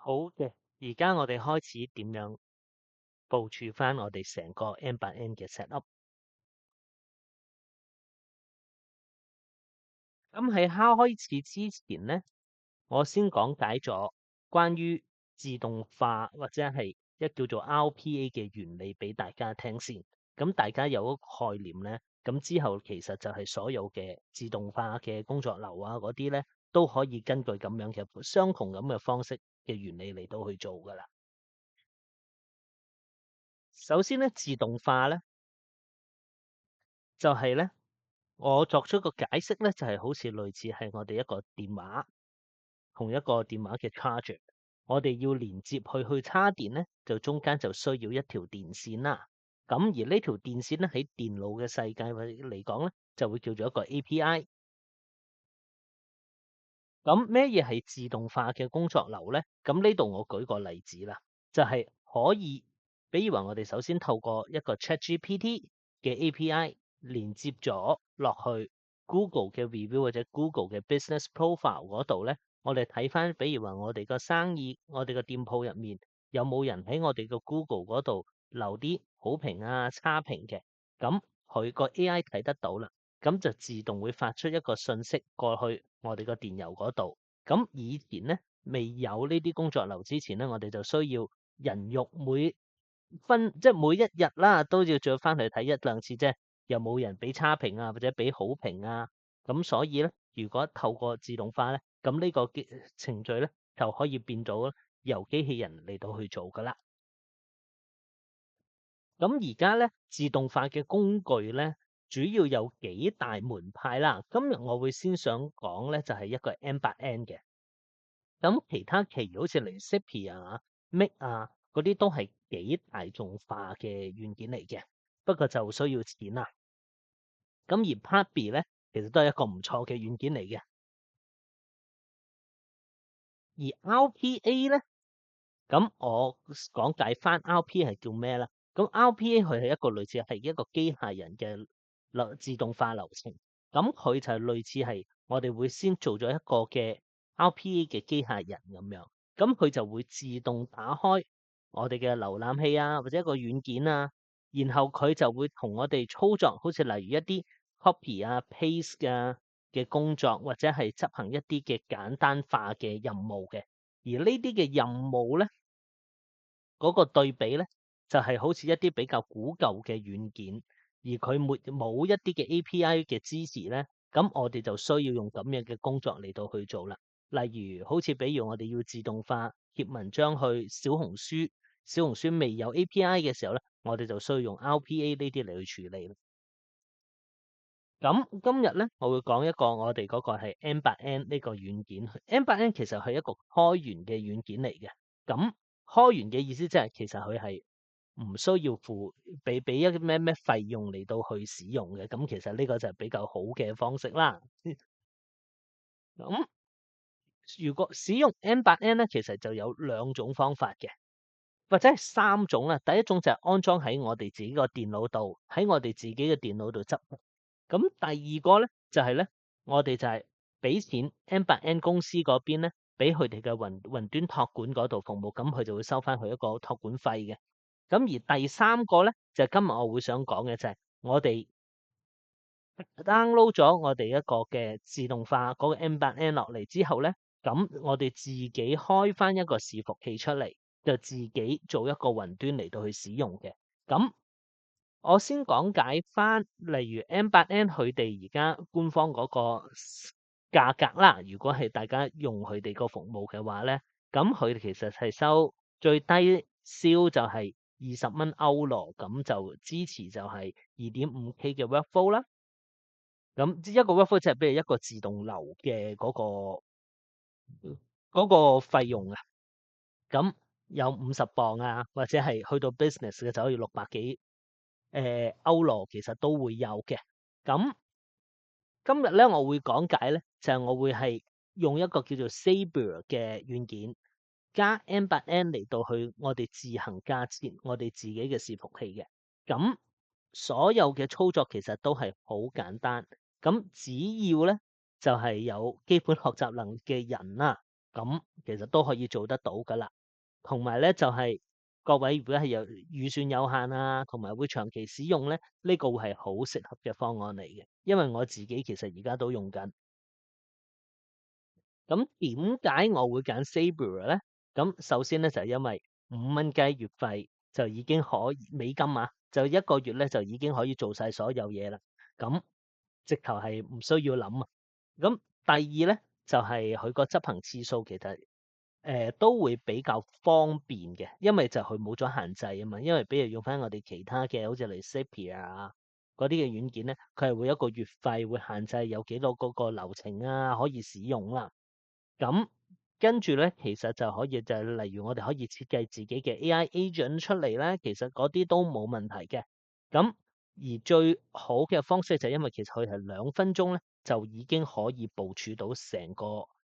好嘅，而家我哋開始點樣部署翻我哋成個 N8N 嘅 set up。咁喺開始之前咧，我先講解咗關於自動化或者係一叫做 RPA 嘅原理俾大家聽先。咁大家有一個概念咧，咁之後其實就係所有嘅自動化嘅工作流啊嗰啲咧，都可以根據咁樣嘅相同咁嘅方式嘅原理嚟到去做噶啦。首先咧，自動化咧就係咧。我作出個解釋咧，就係好似類似係我哋一個電話同一個電話嘅 charger，我哋要連接去叉電咧，就中間就需要一條電線啦。咁而呢條電線咧喺電腦嘅世界嚟講咧，就會叫做一個 API。咁咩嘢係自動化嘅工作流咧？咁呢度我舉個例子啦，就係可以，比如話我哋首先透過一個 ChatGPT 嘅 API 連接咗落去 Google 嘅 review 或者 Google 嘅 business profile 嗰度咧，我哋睇翻，比如話我哋個生意，我哋個店鋪入面有冇人喺我哋個 Google 嗰度留啲好評啊、差評嘅，咁佢個 AI 睇得到啦。咁就自動會發出一個信息過去我哋個電郵嗰度。咁以前咧未有呢啲工作流之前咧，我哋就需要人肉即係每一日啦，都要再翻去睇一兩次啫。有冇人俾差評啊，或者俾好評啊？咁所以咧，如果透過自動化咧，咁呢個程序咧就可以變到由機器人嚟到去做噶啦。咁而家咧，自動化嘅工具咧，主要有幾大門派啦。今日我會先想講咧，就係一個 N8N 嘅。咁其他其餘好似嚟 Zapier 啊、Make 啊嗰啲都係幾大眾化嘅軟件嚟嘅，不過就需要錢啦。咁而 Pabbly 咧，其實都係一個唔錯嘅軟件嚟嘅。而 RPA 咧，咁我講解翻 RPA 係叫咩啦？咁 RPA 佢係一個類似係一個機械人嘅自動化流程。咁佢就係類似係我哋會先做咗一個嘅 RPA 嘅機械人咁樣，咁佢就會自動打開我哋嘅瀏覽器啊，或者一個軟件啊，然後佢就會同我哋操作，好似例如一啲 copy 啊、paste 啊嘅工作，或者係執行一啲嘅簡單化嘅任務嘅。而呢啲嘅任務咧，嗰個對比咧，就係好似一啲比較古舊嘅軟件，而佢冇一啲嘅 API 嘅支持咧，咁我哋就需要用咁樣嘅工作嚟到去做啦。例如好似比如我哋要自動化貼文章去小紅書，小紅書未有 API 嘅時候咧，我哋就需要用 RPA 呢啲嚟去處理。咁今日咧，我會講一個我哋嗰個係 N8N 呢個軟件。N8N 其實係一個開源嘅軟件嚟嘅。咁開源嘅意思即係其實佢係唔需要俾一啲咩費用嚟到去使用嘅。咁其實呢個就係比較好嘅方式啦。咁如果使用 N8N 咧，其實就有兩種方法嘅，或者係三種啦。第一種就係安裝喺我哋自己個電腦度，喺我哋自己嘅電腦度執。咁第二個咧就係咧，我哋就係俾錢 N8N 公司嗰邊咧，俾佢哋嘅雲端託管嗰度服務，咁佢就會收翻佢一個託管費嘅。咁而第三個咧，就係今日我會想講嘅就係我哋 download 咗我哋一個嘅自動化嗰個 N8N 落嚟之後咧，咁我哋自己開翻一個伺服器出嚟，就自己做一個雲端嚟到去使用嘅。咁我先講解翻，例如 N8N 佢哋而家官方嗰個價格啦。如果係大家用佢哋個服務嘅話咧，咁佢哋其實係收最低銷就係20蚊歐羅，咁就支持就係 2.5K 嘅 workflow 啦。咁一個 workflow 即係比如一個自動流嘅嗰個費用啊。咁有50磅啊，或者係去到 business 嘅就可以600幾歐羅，其實都會有嘅。咁今日咧，我會講解咧，就係我會係用一個叫做 Sabre 嘅軟件加 N8N 嚟到去我哋自行架設我哋自己嘅伺服器嘅。咁所有嘅操作其實都係好簡單。咁只要咧就係有基本學習能力嘅人啦，咁其實都可以做得到㗎啦。同埋咧就係、各位如果係有預算有限啊，同埋會長期使用咧，呢、個會係好適合嘅方案嚟嘅。因為我自己其實而家都用緊。咁點解我會揀 Sabre 咧？咁首先咧就係、因為5蚊雞月費就已經可以美金啊，就一個月咧就已經可以做晒所有嘢啦。咁直頭係唔需要諗啊。咁第二咧就係佢個執行次數其實都會比較方便嘅，因為就佢冇咗限制啊嘛。因為比如用翻我哋其他嘅，好似嚟 Zapier 啊嗰啲嘅軟件咧，佢係會一個月費會限制有幾多嗰個流程啊可以使用啦。咁跟住咧，其實就可以就係例如我哋可以設計自己嘅 AI agent 出嚟咧，其實嗰啲都冇問題嘅。咁而最好嘅方式就係因為其實佢係2分鐘咧，就已經可以部署到成個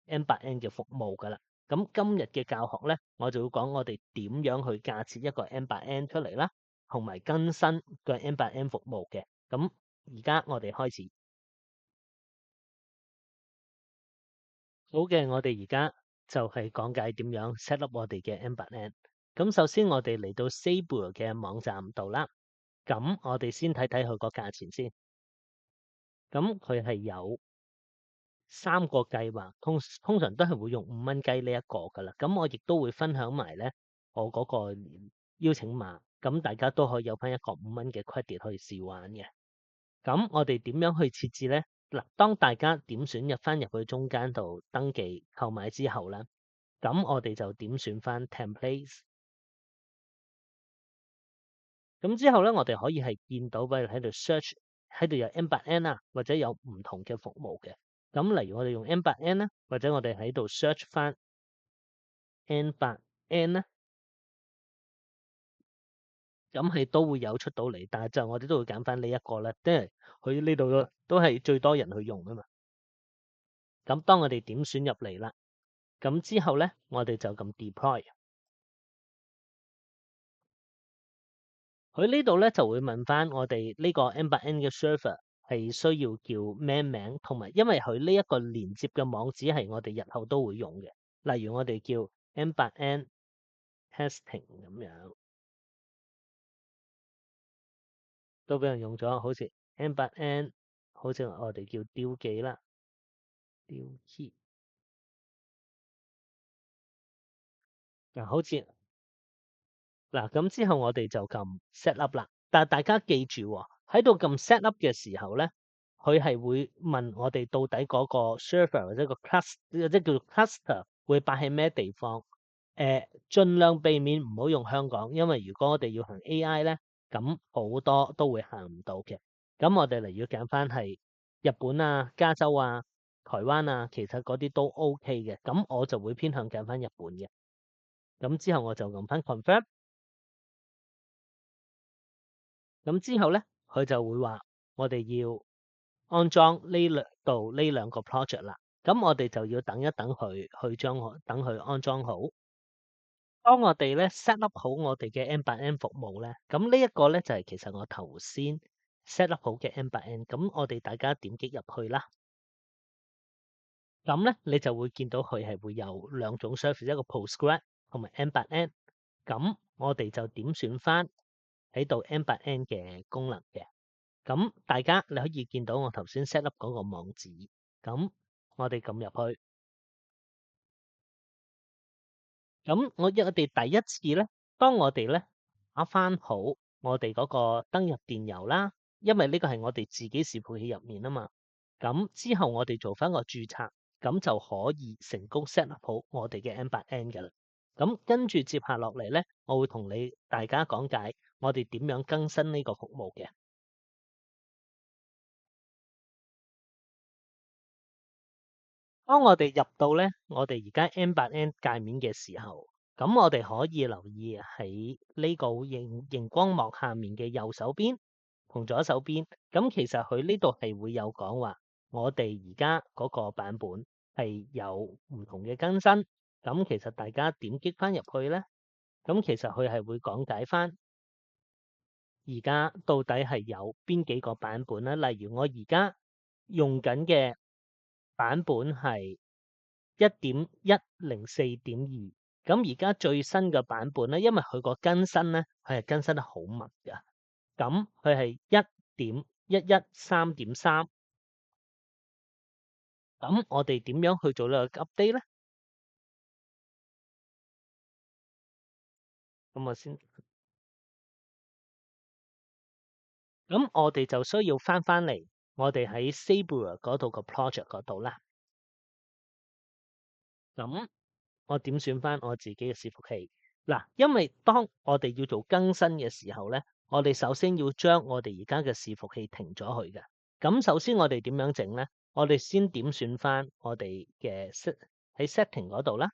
N8N 嘅服務㗎啦。咁今日嘅教學咧，我就會講我哋點樣去架設一個 N8N 出嚟啦，同埋更新個 N8N 服務嘅。咁而家我哋開始。好嘅，我哋而家就係講解點樣 set up 我哋嘅 N8N。咁首先我哋嚟到 Sabre 嘅網站度啦。咁我哋先睇睇佢個價錢先。咁佢係有3個計劃，通常都係會用5蚊雞呢一個㗎啦。咁我亦都會分享埋咧我嗰個邀請碼，咁大家都可以有翻一個5蚊嘅 credit 去試玩嘅。咁我哋點樣去設置咧？嗱，當大家點選入去中間度登記購買之後咧，咁我哋就點選翻 templates。咁之後咧，我哋可以係見到，譬如喺度 search，喺度有 N8N 啊，或者有唔同嘅服務嘅。咁例如我哋用 N8N 啦，或者我哋喺度 search 翻 N8N 啦，咁係都會有出到嚟。但係就我哋都會揀翻呢一個啦，即係佢呢度都係最多人去用啊嘛。咁當我哋點選入嚟啦，咁之後咧，我哋就撳 deploy。佢呢度咧就會問翻我哋呢個 N8N 嘅 server 係需要叫咩名，同埋因為佢呢一個連接嘅網址係我哋日後都會用嘅，例如我哋叫 N8N testing 咁樣，都俾人用咗，好似 N8N，好似我哋叫丟記啦，丟記，嗱好似。嗱，咁之後我哋就撳 set up 啦。但係大家記住喎，喺度撳 set up 嘅時候咧，佢係會問我哋到底嗰個 server 或者個 cluster 或者叫做 cluster 會擺喺咩地方？盡量避免唔好用香港，因為如果我哋要行 AI 咧，咁好多都會行唔到嘅。咁我哋嚟要揀翻係日本啊、加州啊、台灣啊，其實嗰啲都 OK 嘅。咁我就會偏向揀翻日本嘅。咁之後我就撳翻 confirm。咁之後咧，佢就會話我哋要安裝呢兩個 project 啦。咁我哋就要等一等佢去等佢安裝好。當我哋咧 set up 好我哋嘅 N8N 服務咧，咁呢一個咧就係其實我頭先 set up 好嘅 N8N。咁我哋大家點擊入去啦。咁咧你就會見到佢係會有兩種 service，一個 Postgres 同埋 N8N。咁我哋就點選翻喺度 N8N 嘅功能嘅。咁大家你可以見到我頭先 set up 嗰個網址，咁我哋撳入去，咁我哋第一次咧，當我哋咧打翻好我哋嗰個登入電郵啦，因為呢個係我哋自己視盤器入面啊嘛，咁之後我哋做翻個註冊，咁就可以成功 set up 好我哋嘅 N8N 㗎啦。咁跟住接下落嚟咧，我會同大家講解我哋點樣更新呢個服務嘅。當我哋入到咧，我哋而家 N8N 界面嘅時候，咁我哋可以留意喺呢個熒光幕下面嘅右手邊同左手邊，咁其實佢呢度係會有講話，我哋而家嗰個版本係有唔同嘅更新。咁其實大家點擊翻入去咧，咁其實佢係會講解翻而家到底係有邊幾個版本啦。例如我而家用緊嘅版本係1.104.2。咁而家最新嘅版本咧，因為佢個更新咧，佢係更新得好密㗎。咁佢係1.113.3。咁我哋點樣去做呢個 update 咧？咁我先，咁我哋就需要翻嚟我哋喺 Sabre 嗰度個 project 嗰度啦。咁我點選翻我自己嘅伺服器？嗱，因為當我哋要做更新嘅時候咧，我哋首先要將我哋而家嘅伺服器停咗佢嘅。咁首先我哋點樣整咧？我哋先點選翻我哋嘅喺 setting 嗰度啦。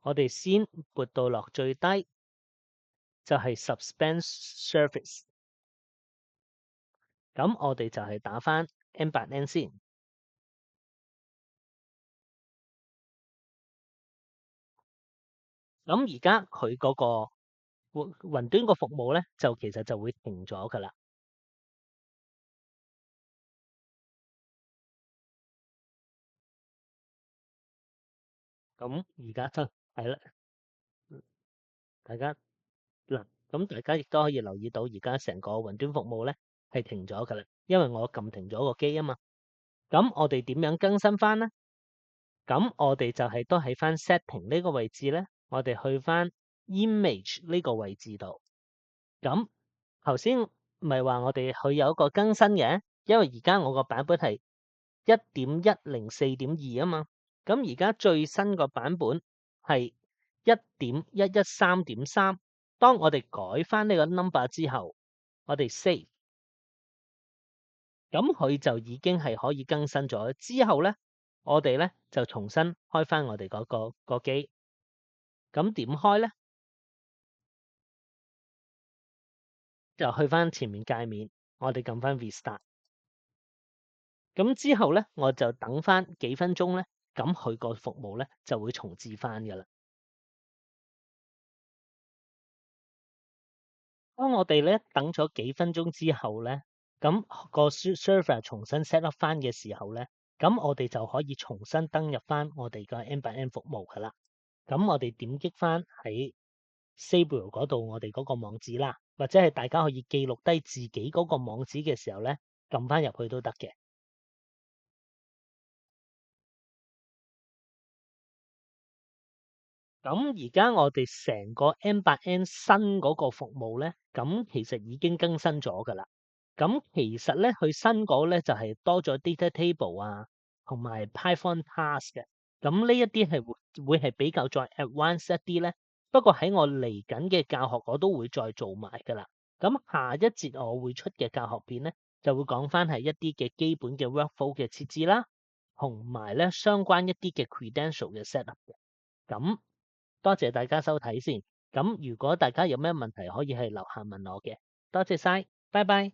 我哋先撥到落最低，就係 suspend service。咁我哋就係打翻 N8N 先。咁而家佢嗰個雲端個服務咧，就其實就會停咗噶啦。咁而家就係啦，大家嗱，咁大家亦都可以留意到，而家成個雲端服務咧係停咗噶啦，因為我撳停咗個機啊嘛。咁我哋點樣更新翻咧？咁我哋就係都喺翻 setting 呢個位置咧，我哋去翻 image 呢個位置度。咁頭先咪話我哋佢有一個更新嘅，因為而家我個版本係1.104.2啊嘛。咁而家最新個版本係1.113.3。當我哋改翻呢個 number 之後，我哋 save，咁佢就已經係可以更新咗。之後咧，我哋咧就重新開翻我哋嗰個機。咁點開咧？就去翻前面界面，我哋撳翻 restart。咁之後咧，我就等翻幾分鐘咧，咁佢個服務咧就會重置翻噶啦。當我哋咧等咗幾分鐘之後咧，咁個 server 重新 set up 翻嘅時候咧，咁我哋就可以重新登入翻我哋個 N8N 服務噶啦。咁我哋點擊翻喺 Sabre 嗰度我哋嗰個網址啦，或者係大家可以記錄低自己嗰個網址嘅時候咧，撳翻入去都得嘅。咁而家我哋成個 N8N 新嗰個服務咧，咁其實已經更新咗噶啦。咁其實咧，佢新嗰咧就係多咗 data table 啊，同埋 Python task 嘅。咁呢一啲係會係比較再 advanced 一啲咧。不過喺我嚟緊嘅教學，我都會再做埋噶啦。咁下一節我會出嘅教學片咧，就會講翻係一啲嘅基本嘅 workflow 嘅設置啦，同埋咧相關一啲嘅 credential 嘅 setup 嘅。咁多謝大家收睇先。咁如果大家有咩問題，可以係樓下問我嘅。多謝晒，拜拜。